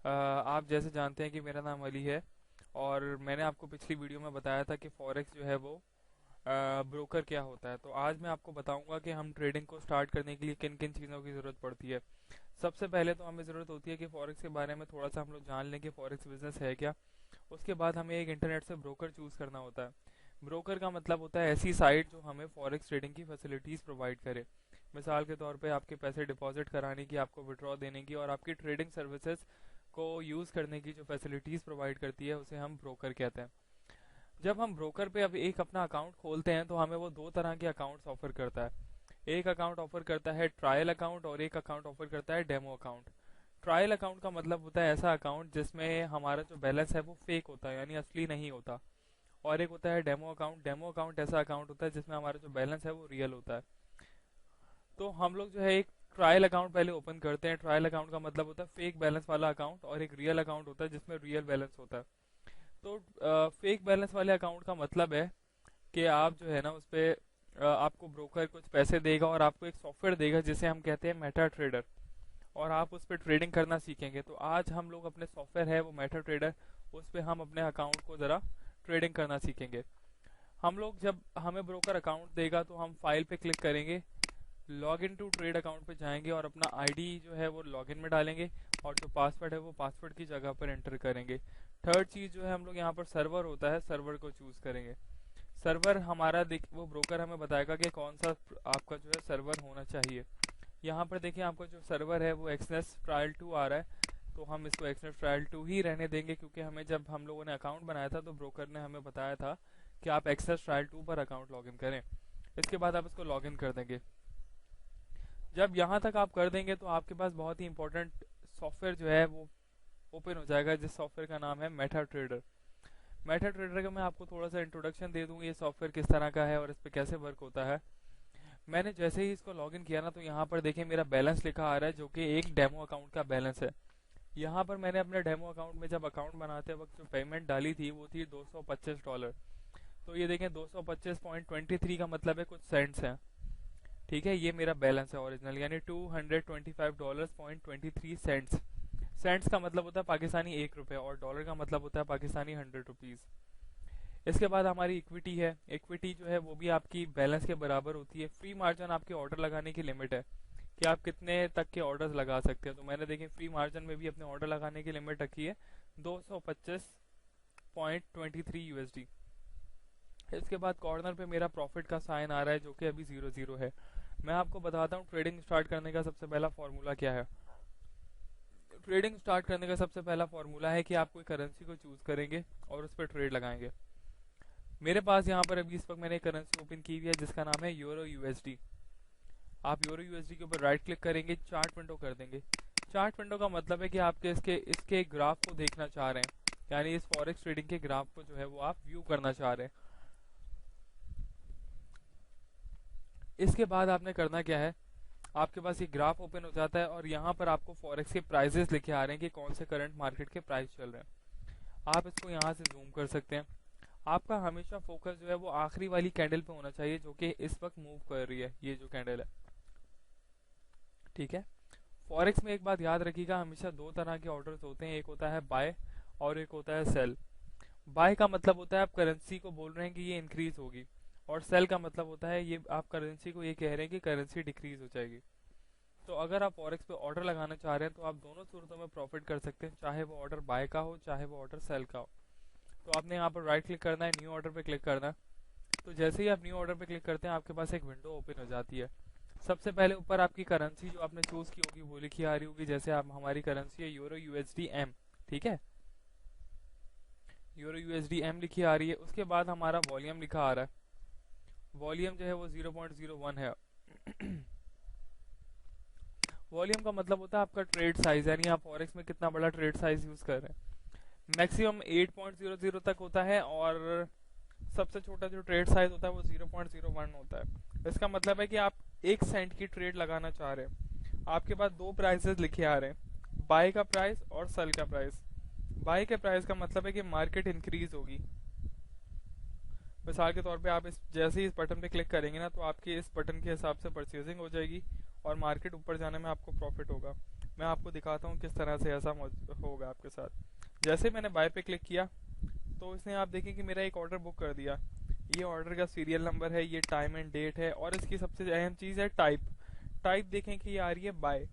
आप जैसे जानते हैं कि मेरा नाम अली है और मैंने आपको पिछली वीडियो में बताया था कि फॉरेक्स जो है वो ब्रोकर क्या होता है। तो आज मैं आपको बताऊंगा कि हम ट्रेडिंग को स्टार्ट करने के लिए किन किन चीज़ों की ज़रूरत पड़ती है। सबसे पहले तो हमें ज़रूरत होती है कि फॉरेक्स के बारे में थोड़ा सा हम लोग जान लें कि फॉरेक्स बिजनेस है क्या। उसके बाद हमें एक इंटरनेट से ब्रोकर चूज़ करना होता है। ब्रोकर का मतलब होता है ऐसी साइट जो हमें फॉरेक्स ट्रेडिंग की फैसिलिटीज़ प्रोवाइड करे। मिसाल के तौर पे आपके पैसे डिपॉजिट कराने की, आपको विड्रॉ देने की और आपकी ट्रेडिंग सर्विसेज को यूज़ करने की जो फैसिलिटीज़ प्रोवाइड करती है उसे हम ब्रोकर कहते हैं। जब हम ब्रोकर पे अब एक अपना अकाउंट खोलते हैं तो हमें वो दो तरह के अकाउंट्स ऑफर करता है। एक अकाउंट ऑफर करता है ट्रायल अकाउंट और एक अकाउंट ऑफर करता है डेमो अकाउंट। ट्रायल अकाउंट का मतलब होता है ऐसा अकाउंट जिसमें हमारा जो बैलेंस है वो फेक होता है, यानी असली नहीं होता। और एक होता है डेमो अकाउंट। डेमो अकाउंट ऐसा अकाउंट होता है जिसमें हमारा जो बैलेंस है वो रियल होता है। तो हम लोग जो है एक ट्रायल अकाउंट पहले ओपन करते हैं। ट्रायल अकाउंट का मतलब होता है फेक बैलेंस वाला अकाउंट, और एक रियल अकाउंट होता है जिसमें रियल बैलेंस होता है। तो फेक बैलेंस वाले अकाउंट का मतलब है कि आप जो है ना उस पे आपको ब्रोकर कुछ पैसे देगा और आपको एक सॉफ्टवेयर देगा जिसे हम कहते हैं मेटा ट्रेडर, और आप उस पर ट्रेडिंग करना सीखेंगे। तो आज हम लोग अपने सॉफ्टवेयर है वो मेटा ट्रेडर, उस पे हम अपने अकाउंट को ज़रा ट्रेडिंग करना सीखेंगे। हम लोग जब हमें ब्रोकर अकाउंट देगा तो हम फाइल पे क्लिक करेंगे, log in to trade account पे जाएंगे और अपना आईडी जो है वो लॉगिन में डालेंगे और जो पासवर्ड है वो पासवर्ड की जगह पर एंटर करेंगे। थर्ड चीज़ जो है हम लोग यहाँ पर सर्वर होता है, सर्वर को चूज़ करेंगे। सर्वर हमारा देख वो ब्रोकर हमें बताएगा कि कौन सा आपका जो है सर्वर होना चाहिए। यहाँ पर देखिए आपका जो सर्वर है वो एक्सनेस ट्रायल 2 आ रहा है, तो हम इसको एक्सनेस ट्रायल 2 ही रहने देंगे, क्योंकि हमें जब हम लोगों ने अकाउंट बनाया था तो ब्रोकर ने हमें बताया था कि आप एक्सेस ट्रायल 2 पर अकाउंट लॉगिन करें। इसके बाद आप इसको लॉगिन कर देंगे। जब यहाँ तक आप कर देंगे तो आपके पास बहुत ही इंपॉर्टेंट सॉफ्टवेयर जो है वो ओपन हो जाएगा, जिस सॉफ्टवेयर का नाम है मेटा ट्रेडर। मेटा ट्रेडर का मैं आपको थोड़ा सा इंट्रोडक्शन दे दूँ, ये सॉफ्टवेयर किस तरह का है और इस पर कैसे वर्क होता है। मैंने जैसे ही इसको लॉगिन किया ना तो यहाँ पर देखिए मेरा बैलेंस लिखा आ रहा है जो कि एक डेमो अकाउंट का बैलेंस है। यहाँ पर मैंने अपने डेमो अकाउंट में जब अकाउंट बनाते वक्त जो पेमेंट डाली थी वो थी $225। तो ये देखें 225.23 का मतलब है कुछ सेंट्स हैं। ठीक है, ये मेरा बैलेंस है ओरिजिनल, यानी $225.23। सेंट्स का मतलब होता है पाकिस्तानी 1 रुपये और डॉलर का मतलब होता है पाकिस्तानी 100 रुपीज़। इसके बाद हमारी इक्विटी है। इक्विटी जो है वो भी आपकी बैलेंस के बराबर होती है। फ्री मार्जिन आपके ऑर्डर लगाने की लिमिट है कि आप कितने तक के ऑर्डर्स लगा सकते हैं। तो मैंने देखिए फ्री मार्जिन में भी अपने ऑर्डर लगाने की लिमिट रखी है 225.23 USD। इसके बाद कॉर्नर पे मेरा प्रॉफिट का साइन आ रहा है जो कि अभी 00 है। मैं आपको बताता हूँ ट्रेडिंग स्टार्ट करने का सबसे पहला फॉर्मूला क्या है। ट्रेडिंग स्टार्ट करने का सबसे पहला फॉर्मूला है कि आप कोई करेंसी को चूज करेंगे और उस पर ट्रेड लगाएंगे। मेरे पास यहाँ पर अभी इस वक्त मैंने करेंसी ओपन की हुई है जिसका नाम है यूरो यूएसडी। आप यूरो यूएसडी के ऊपर राइट क्लिक करेंगे, चार्ट विंडो कर देंगे। चार्ट विंडो का मतलब है कि आपके इसके इसके ग्राफ को देखना चाह रहे हैं, यानी इस फॉरेक्स ट्रेडिंग के ग्राफ को जो है वो आप व्यू करना चाह रहे हैं। इसके बाद आपने करना क्या है, आपके पास ये ग्राफ ओपन हो जाता है और यहाँ पर आपको फॉरेक्स के प्राइजेस लिखे आ रहे हैं कि कौन से करंट मार्केट के प्राइस चल रहे हैं। आप इसको यहाँ से जूम कर सकते हैं। आपका हमेशा फोकस जो है वो आखिरी वाली कैंडल पे होना चाहिए जो कि इस वक्त मूव कर रही है, ये जो कैंडल है। ठीक है, फॉरेक्स में एक बात याद रखिएगा, हमेशा दो तरह के ऑर्डर्स होते हैं, एक होता है बाय और एक होता है सेल। बाय का मतलब होता है आप करेंसी को बोल रहे हैं कि ये इंक्रीज होगी, और सेल का मतलब होता है ये आप करेंसी को ये कह रहे हैं कि करेंसी डिक्रीज हो जाएगी। तो अगर आप फॉरेक्स पे ऑर्डर लगाना चाह रहे हैं तो आप दोनों सूरतों में प्रॉफिट कर सकते हैं, चाहे वो ऑर्डर बाय का हो चाहे वो ऑर्डर सेल का हो। तो आपने यहाँ पर राइट क्लिक करना है, न्यू ऑर्डर पे क्लिक करना है। तो जैसे ही आप न्यू ऑर्डर पे क्लिक करते हैं आपके पास एक विंडो ओपन हो जाती है। सबसे पहले ऊपर आपकी करेंसी जो आपने चूज की होगी वो लिखी आ रही होगी, जैसे आप हमारी करेंसी है यूरो यूएसडी एम। ठीक है, यूरो यूएसडी एम लिखी आ रही है। उसके बाद हमारा वॉल्यूम लिखा आ रहा है, वॉल्यूम जो है वो 0.01 है। वॉल्यूम का मतलब होता है आपका ट्रेड साइज, यानी आप फॉरेक्स में कितना बड़ा ट्रेड साइज यूज कर रहे हैं। मैक्सिमम 8.00 तक होता है और सबसे छोटा जो ट्रेड साइज होता है वो 0.01 होता है। इसका मतलब है कि आप 1 सेंट की ट्रेड लगाना चाह रहे हैं। आपके पास दो प्राइसेस लिखे आ रहे हैं, बाय का प्राइस और सेल का प्राइस। बाय के प्राइस का मतलब है कि मार्केट इंक्रीज होगी। मिसाल के तौर पे आप इस जैसे ही इस बटन पे क्लिक करेंगे ना तो आपके इस बटन के हिसाब से परचेजिंग हो जाएगी और मार्केट ऊपर जाने में आपको प्रॉफिट होगा। मैं आपको दिखाता हूँ किस तरह से ऐसा होगा आपके साथ। जैसे मैंने बाय पे क्लिक किया तो इसने आप देखें कि मेरा एक ऑर्डर बुक कर दिया। ये ऑर्डर का सीरियल नंबर है, ये टाइम एंड डेट है, और इसकी सबसे अहम चीज़ है टाइप। टाइप देखें कि ये आ रही है बाय।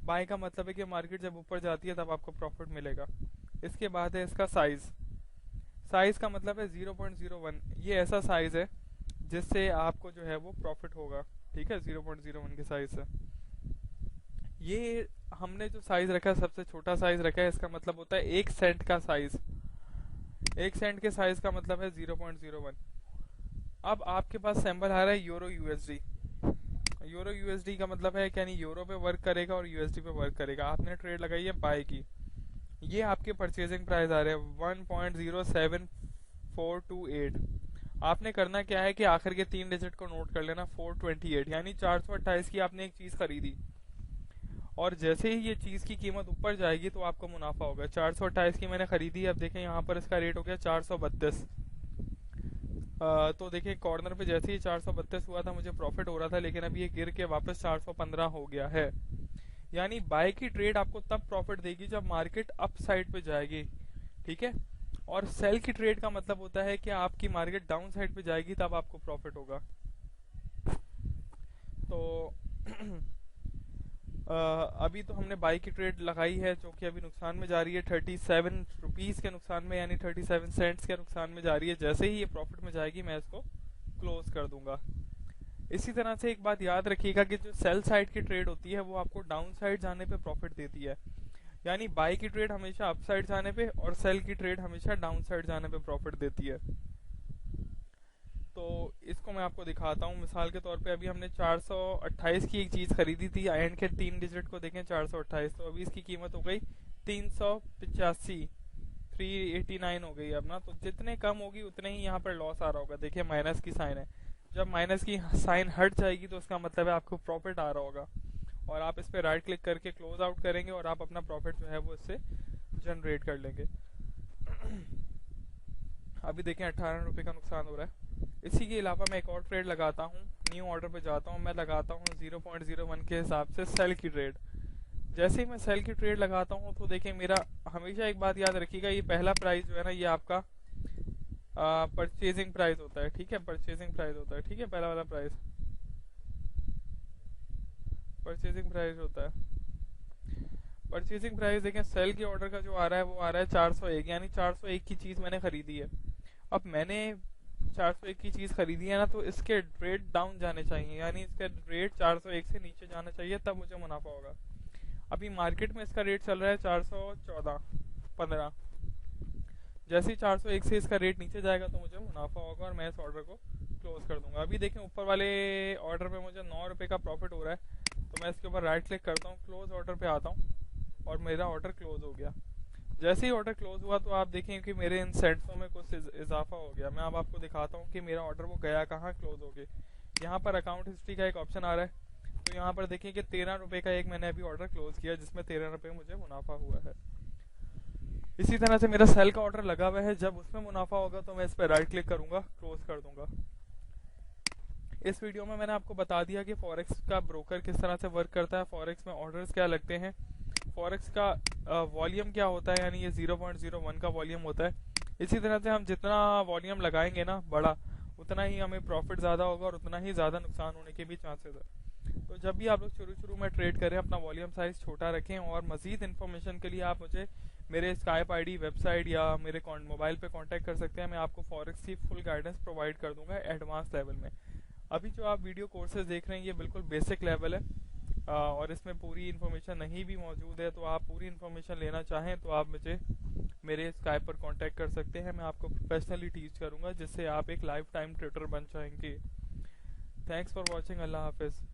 बाय का मतलब है कि मार्केट जब ऊपर जाती है तब आपको प्रॉफिट मिलेगा। इसके बाद है इसका साइज। साइज का मतलब है 0.01। ये ऐसा साइज है जिससे आपको जो है वो प्रॉफिट होगा। ठीक है, 0.01 के साइज से। ये हमने जो साइज रखा है सबसे छोटा साइज रखा है, इसका मतलब होता है 1 सेंट का साइज। 1 सेंट के साइज का मतलब है 0.01। अब आपके पास सैंपल आ रहा है यूरो यूएसडी। यूरो यूएसडी का मतलब है यानी यूरो पे वर्क करेगा और यूएसडी पे वर्क करेगा। आपने ट्रेड लगाई है बाय की, ये आपके परचेजिंग प्राइस आ रहे हैं 1.07428। आपने करना क्या है कि आखिर के 3 डिजिट को नोट कर लेना, 428, यानी 428 की आपने एक चीज खरीदी, और जैसे ही ये चीज की कीमत ऊपर जाएगी तो आपको मुनाफा होगा। 428 की मैंने खरीदी है, अब देखें यहाँ पर इसका रेट हो गया 432। तो देखिए कॉर्नर पे जैसे ही 432 हुआ था मुझे प्रॉफिट हो रहा था, लेकिन अभी ये गिर के वापस 415 हो गया है। यानी बाय की ट्रेड आपको तब प्रॉफिट देगी जब मार्केट अप साइड पे जाएगी। ठीक है, और सेल की ट्रेड का मतलब होता है कि आपकी मार्केट डाउन साइड पे जाएगी तब आपको प्रॉफिट होगा। तो अभी तो हमने बाई की ट्रेड लगाई है जो कि अभी नुकसान में जा रही है 37 रुपीज के नुकसान में, यानी 37 सेंट्स के नुकसान में जा रही है। जैसे ही ये प्रॉफिट में जाएगी मैं इसको क्लोज कर दूंगा। इसी तरह से एक बात याद रखिएगा कि जो सेल साइड की ट्रेड होती है वो आपको डाउन साइड जाने पे प्रॉफिट देती है। यानी बाई की ट्रेड हमेशा अप साइड जाने पे और सेल की ट्रेड हमेशा डाउन साइड जाने पे प्रॉफिट देती है। तो इसको मैं आपको दिखाता हूँ मिसाल के तौर पे। अभी हमने 428 की एक चीज़ खरीदी थी, एंड के 3 डिजिट को देखें 428, तो अभी इसकी कीमत हो गई 385, 389 हो गई अब ना। तो जितने कम होगी उतने ही यहाँ पर लॉस आ रहा होगा। देखिए माइनस की साइन है, जब माइनस की साइन हट जाएगी तो उसका मतलब है आपको प्रॉफिट आ रहा होगा, और आप इस पर राइट क्लिक करके क्लोज आउट करेंगे और आप अपना प्रॉफिट जो है वो इससे जनरेट कर लेंगे। अभी देखें 18 रुपये का नुकसान हो रहा है। इसी के अलावा मैं एक और ट्रेड लगाता हूँ, न्यू ऑर्डर पे जाता हूँ, मैं लगाता हूँ 0.01 के हिसाब से सेल की ट्रेड। जैसे ही मैं सेल की ट्रेड लगाता हूँ तो देखें मेरा हमेशा एक बात याद रखिएगा, ये पहला प्राइस जो है ना ये आपका परचेजिंग प्राइस होता है। ठीक है, परचेजिंग प्राइस होता है। ठीक है, पहला वाला प्राइस परचेजिंग प्राइस होता है। परचेजिंग प्राइस देखें सेल के ऑर्डर का जो आ रहा है वो आ रहा है 401, यानी 401 की चीज़ मैंने खरीदी है। अब मैंने 401 की चीज़ खरीदी है ना, तो इसके रेट डाउन जाने चाहिए, यानी इसका रेट 401 से नीचे जाना चाहिए तब मुझे मुनाफा होगा। अभी मार्केट में इसका रेट चल रहा है 414.15। जैसे ही 401 से इसका रेट नीचे जाएगा तो मुझे मुनाफा होगा और मैं इस ऑर्डर को क्लोज कर दूंगा। अभी देखें ऊपर वाले ऑर्डर पे मुझे 9 रुपये का प्रॉफिट हो रहा है, तो मैं इसके ऊपर राइट क्लिक करता हूँ, क्लोज ऑर्डर पे आता हूँ और मेरा ऑर्डर क्लोज हो गया। जैसे ही ऑर्डर क्लोज हुआ तो आप देखें कि मेरे इन सेंट्सों में कुछ इजाफा हो गया। मैं अब आपको दिखाता हूँ कि मेरा ऑर्डर वो गया कहाँ, क्लोज हो गया। यहाँ पर अकाउंट हिस्ट्री का एक ऑप्शन आ रहा है, तो यहाँ पर देखिए कि 13 रुपये का एक मैंने अभी ऑर्डर क्लोज किया जिसमें 13 रुपये मुझे मुनाफा हुआ है। इसी तरह से मेरा सेल का ऑर्डर लगा हुआ है, जब उसमें मुनाफा होगा तो मैं इस पर राइट क्लिक करूंगा, क्लोज कर दूंगा। इस वीडियो में मैंने आपको बता दिया कि फॉरेक्स का ब्रोकर किस तरह से वर्क करता है, फॉरेक्स में ऑर्डर्स क्या लगते हैं, फॉरेक्स का वॉल्यूम क्या होता है, यानी ये 0.01 का वॉल्यूम होता है। इसी तरह से हम जितना वॉल्यूम लगाएंगे ना बड़ा, उतना ही हमें प्रॉफिट ज़्यादा होगा और उतना ही ज़्यादा नुकसान होने के भी चांसेस है। तो जब भी आप लोग शुरू में ट्रेड करें अपना वॉल्यूम साइज छोटा रखें, और मज़ीद इन्फॉर्मेशन के लिए आप मुझे मेरे स्काइप आईडी, वेबसाइट या मेरे मोबाइल पे कांटेक्ट कर सकते हैं। मैं आपको फॉरेक्स की फुल गाइडेंस प्रोवाइड कर दूंगा एडवांस लेवल में। अभी जो आप वीडियो कोर्सेज देख रहे हैं ये बिल्कुल बेसिक लेवल है, और इसमें पूरी इन्फॉर्मेशन नहीं भी मौजूद है। तो आप पूरी इन्फॉर्मेशन लेना चाहें तो आप मुझे मेरे स्काइप पर कांटेक्ट कर सकते हैं। मैं आपको प्रोफेशनली टीच करूंगा जिससे आप एक लाइफ टाइम ट्रेडर बन जाएंगे। Thanks for watching. अल्लाह हाफिज़।